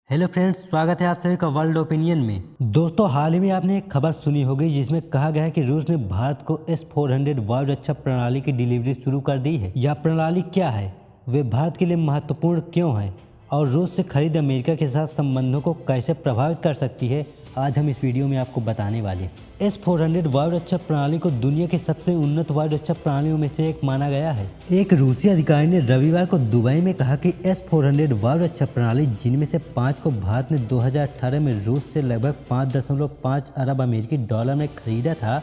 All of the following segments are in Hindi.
हेलो फ्रेंड्स, स्वागत है आप सभी का वर्ल्ड ओपिनियन में। दोस्तों, हाल ही में आपने एक खबर सुनी होगी जिसमें कहा गया है कि रूस ने भारत को S-400 वायु रक्षा प्रणाली की डिलीवरी शुरू कर दी है। यह प्रणाली क्या है, वे भारत के लिए महत्वपूर्ण क्यों है और रूस से खरीद अमेरिका के साथ संबंधों को कैसे प्रभावित कर सकती है, आज हम इस वीडियो में आपको बताने वाले हैं। S-400 वायु रक्षा प्रणाली को दुनिया की सबसे उन्नत वायु रक्षा प्रणालियों में से एक माना गया है। एक रूसी अधिकारी ने रविवार को दुबई में कहा कि S-400 वायु रक्षा प्रणाली, जिनमें से 5 को भारत ने 2018 में रूस से लगभग 5.5 अरब अमेरिकी डॉलर में खरीदा था,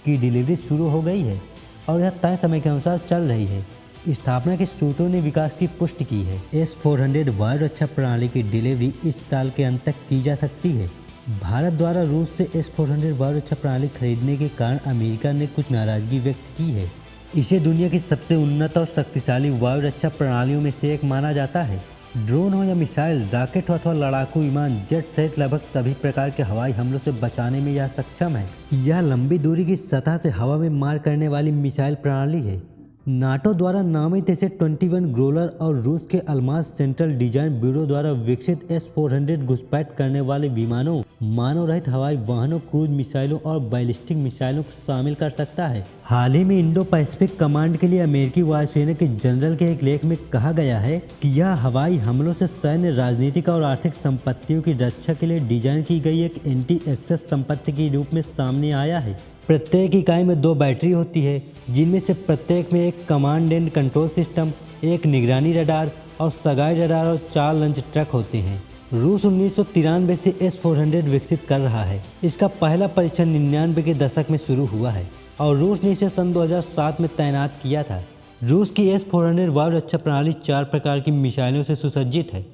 की डिलीवरी शुरू हो गई है और यह तय समय के अनुसार चल रही है। स्थापना के स्रोतों ने विकास की पुष्टि की है। S-400 वायु रक्षा प्रणाली की डिलीवरी इस साल के अंत तक की जा सकती है। भारत द्वारा रूस से S-400 वायु रक्षा प्रणाली खरीदने के कारण अमेरिका ने कुछ नाराजगी व्यक्त की है। इसे दुनिया की सबसे उन्नत और शक्तिशाली वायु रक्षा प्रणालियों में से एक माना जाता है। ड्रोन हो या मिसाइल, रॉकेट हो अथवा लड़ाकू विमान, जेट सहित लगभग सभी प्रकार के हवाई हमलों से बचाने में यह सक्षम है। यह लंबी दूरी की सतह से हवा में मार करने वाली मिसाइल प्रणाली है। नाटो द्वारा नामित इसे 21 ग्रोलर और रूस के अल्मास सेंट्रल डिजाइन ब्यूरो द्वारा विकसित S-400 घुसपैठ करने वाले विमानों, मानव रहित हवाई वाहनों, क्रूज मिसाइलों और बैलिस्टिक मिसाइलों को शामिल कर सकता है। हाल ही में इंडो पैसिफिक कमांड के लिए अमेरिकी वायुसेना के जनरल के एक लेख में कहा गया है कि यह हवाई हमलों से सैन्य, राजनीतिक और आर्थिक संपत्तियों की रक्षा के लिए डिजाइन की गई एक एंटी एक्सेस संपत्ति के रूप में सामने आया है। प्रत्येक इकाई में 2 बैटरी होती है, जिनमें से प्रत्येक में एक कमांड एंड कंट्रोल सिस्टम, एक निगरानी रडार और सगाई रडार और 4 लंच ट्रक होते हैं। रूस 1993 से S-400 विकसित कर रहा है। इसका पहला परीक्षण 99 के दशक में शुरू हुआ है और रूस ने इसे सन 2007 में तैनात किया था। रूस की S-400 वायु रक्षा प्रणाली 4 प्रकार की मिसाइलों से सुसज्जित है,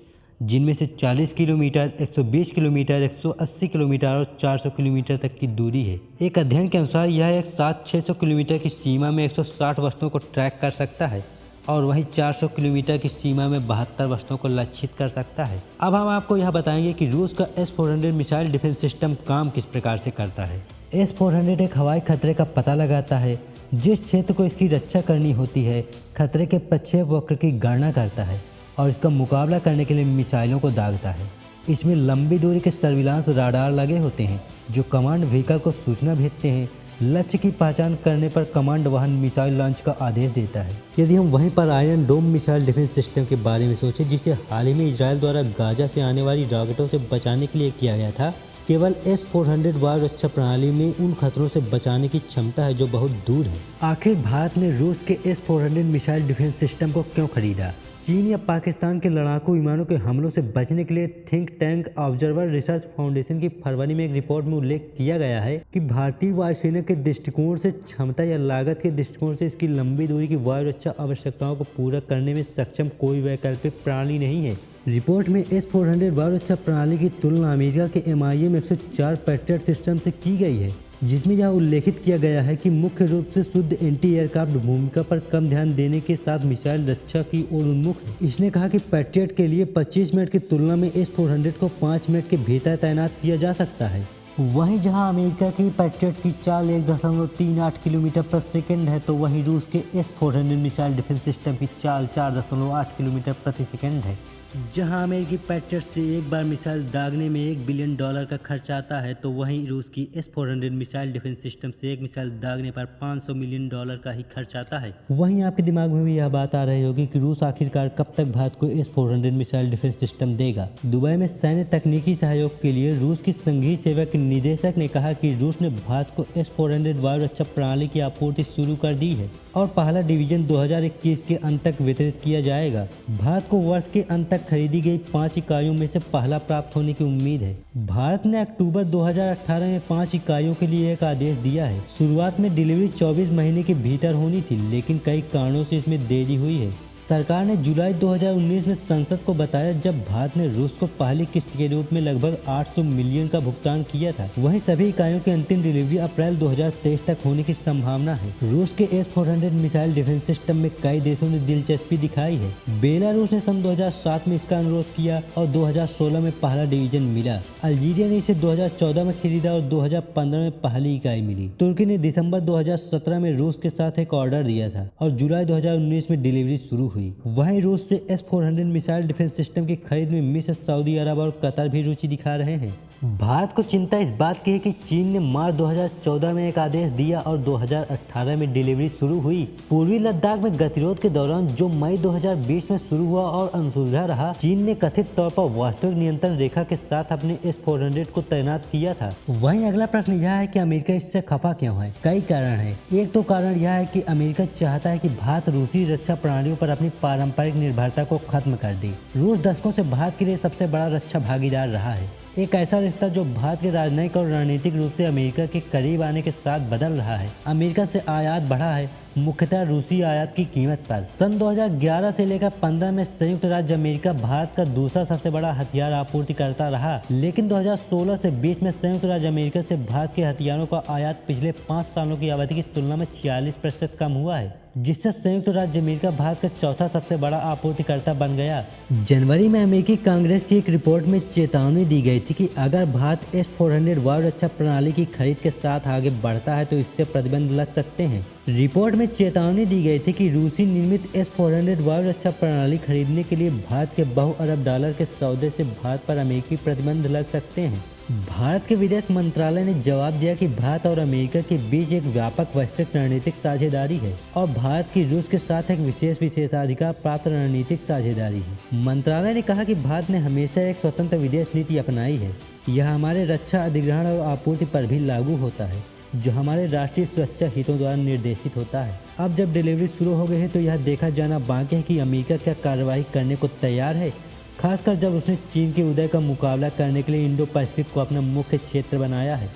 जिनमें से 40 किलोमीटर, 120 किलोमीटर, 180 किलोमीटर और 400 किलोमीटर तक की दूरी है। एक अध्ययन के अनुसार यह एक साथ 600 किलोमीटर की सीमा में 160 वस्तुओं को ट्रैक कर सकता है और वहीं 400 किलोमीटर की सीमा में 72 वस्तुओं को लक्षित कर सकता है। अब हम आपको यह बताएंगे कि रूस का S-400 मिसाइल डिफेंस सिस्टम काम किस प्रकार से करता है। S-400 एक हवाई खतरे का पता लगाता है। जिस क्षेत्र को इसकी रक्षा करनी होती है, खतरे के प्रक्षेप वक्र की गणना करता है और इसका मुकाबला करने के लिए मिसाइलों को दागता है। इसमें लंबी दूरी के सर्विलांस राडार लगे होते हैं जो कमांड व्हीकल को सूचना भेजते हैं। लक्ष्य की पहचान करने पर कमांड वाहन मिसाइल लॉन्च का आदेश देता है। यदि हम वहीं पर iron dome missile defence system के बारे में सोचें, जिसे हाल ही में इजरायल द्वारा गाजा से आने वाली रॉकेटों से बचाने के लिए किया गया था, केवल S-400 वायु रक्षा प्रणाली में उन खतरों से बचाने की क्षमता है जो बहुत दूर है। आखिर भारत ने रूस के S-400 मिसाइल डिफेंस सिस्टम को क्यों खरीदा? चीन या पाकिस्तान के लड़ाकू विमानों के हमलों से बचने के लिए think tank observer research foundation की फरवरी में एक रिपोर्ट में उल्लेख किया गया है कि भारतीय वायुसेना के दृष्टिकोण से, क्षमता या लागत के दृष्टिकोण से इसकी लंबी दूरी की वायु रक्षा आवश्यकताओं को पूरा करने में सक्षम कोई वैकल्पिक प्रणाली नहीं है। रिपोर्ट में S-400 वायु रक्षा प्रणाली की तुलना अमेरिका के MIM 104 पैट्रियट सिस्टम से की गई है, जिसमें यह उल्लेखित किया गया है कि मुख्य रूप से शुद्ध एंटी एयरक्राफ्ट भूमिका पर कम ध्यान देने के साथ मिसाइल रक्षा की ओर उन्मुख है। इसने कहा कि पैट्रियट के लिए 25 मिनट की तुलना में S-400 को 5 मिनट के भीतर तैनात किया जा सकता है। वहीं जहां अमेरिका की पैट्रियट की चाल 1.38 किलोमीटर प्रति सेकंड है, तो वहीं रूस के S-400 मिसाइल डिफेंस सिस्टम की चाल 4.8 किलोमीटर प्रति सेकंड है। जहां अमेरिकी पैट्रियट से एक बार मिसाइल दागने में $1 बिलियन का खर्च आता है, तो वहीं रूस की S-400 मिसाइल डिफेंस सिस्टम से एक मिसाइल दागने पर $500 मिलियन का ही खर्च आता है। वहीं आपके दिमाग में भी यह बात आ रही होगी कि रूस आखिरकार कब तक भारत को S-400 मिसाइल डिफेंस सिस्टम देगा। दुबई में सैन्य तकनीकी सहयोग के लिए रूस की संघीय सेवा के निदेशक ने कहा कि रूस ने भारत को S-400 वायु रक्षा प्रणाली की आपूर्ति शुरू कर दी है और पहला डिवीजन 2021 के अंत तक वितरित किया जाएगा। भारत को वर्ष के अंत तक खरीदी गई 5 इकाइयों में से पहला प्राप्त होने की उम्मीद है। भारत ने अक्टूबर 2018 में 5 इकाइयों के लिए एक आदेश दिया है। शुरुआत में डिलीवरी 24 महीने के भीतर होनी थी, लेकिन कई कारणों से इसमें देरी हुई है। सरकार ने जुलाई 2019 में संसद को बताया, जब भारत ने रूस को पहली किस्त के रूप में लगभग 800 मिलियन का भुगतान किया था। वहीं सभी इकाइयों की अंतिम डिलीवरी अप्रैल 2023 तक होने की संभावना है। रूस के S-400 मिसाइल डिफेंस सिस्टम में कई देशों ने दिलचस्पी दिखाई है। बेलारूस ने सन 2007 में इसका अनुरोध किया और 2016 में पहला डिवीजन मिला। अल्जीरिया ने इसे 2014 में खरीदा और 2015 में पहली इकाई मिली। तुर्की ने दिसंबर 2017 में रूस के साथ एक ऑर्डर दिया था और जुलाई 2019 में डिलीवरी शुरू हुई। वहीं रूस से S-400 मिसाइल डिफेंस सिस्टम की खरीद में मिस्र, सऊदी अरब और कतर भी रुचि दिखा रहे हैं। भारत को चिंता इस बात की है कि चीन ने मार्च 2014 में एक आदेश दिया और 2018 में डिलीवरी शुरू हुई। पूर्वी लद्दाख में गतिरोध के दौरान जो मई 2020 में शुरू हुआ और अनसुलझा रहा, चीन ने कथित तौर पर वास्तविक नियंत्रण रेखा के साथ अपने S-400 को तैनात किया था। वहीं अगला प्रश्न यह है कि अमेरिका इससे खफा क्यों है। कई कारण है। एक तो कारण यह है कि अमेरिका चाहता है कि भारत रूसी रक्षा प्रणालियों पर अपनी पारंपरिक निर्भरता को खत्म कर दे। रूस दशकों से भारत के लिए सबसे बड़ा रक्षा भागीदार रहा है। एक ऐसा रिश्ता जो भारत के राजनयिक और रणनीतिक रूप से अमेरिका के करीब आने के साथ बदल रहा है। अमेरिका से आयात बढ़ा है, मुख्यतः रूसी आयात की कीमत पर। सन 2011 से लेकर 15 में संयुक्त राज्य अमेरिका भारत का दूसरा सबसे बड़ा हथियार आपूर्तिकर्ता रहा, लेकिन 2016 से 20 में संयुक्त राज्य अमेरिका से भारत के हथियारों का आयात पिछले 5 सालों की अवधि की तुलना में 46% कम हुआ है, जिससे संयुक्त राज्य अमेरिका भारत का चौथा सबसे बड़ा आपूर्तिकर्ता बन गया। जनवरी में अमेरिकी कांग्रेस की एक रिपोर्ट में चेतावनी दी गई थी कि अगर भारत S-400 वायु रक्षा प्रणाली की खरीद के साथ आगे बढ़ता है तो इससे प्रतिबंध लग सकते हैं। रिपोर्ट में चेतावनी दी गई थी कि रूसी निर्मित S-400 वायु रक्षा प्रणाली खरीदने के लिए भारत के बहु अरब डॉलर के सौदे से भारत पर अमेरिकी प्रतिबंध लग सकते हैं। भारत के विदेश मंत्रालय ने जवाब दिया कि भारत और अमेरिका के बीच एक व्यापक वैश्विक रणनीतिक साझेदारी है और भारत की रूस के साथ एक विशेषाधिकार प्राप्त रणनीतिक साझेदारी है। मंत्रालय ने कहा कि भारत ने हमेशा एक स्वतंत्र विदेश नीति अपनाई है। यह हमारे रक्षा अधिग्रहण और आपूर्ति पर भी लागू होता है, जो हमारे राष्ट्रीय सुरक्षा हितों द्वारा निर्देशित होता है। अब जब डिलीवरी शुरू हो गई है तो यह देखा जाना बाकी है कि अमेरिका क्या कार्रवाई करने को तैयार है, खासकर जब उसने चीन के उदय का मुकाबला करने के लिए इंडो पैसिफिक को अपना मुख्य क्षेत्र बनाया है।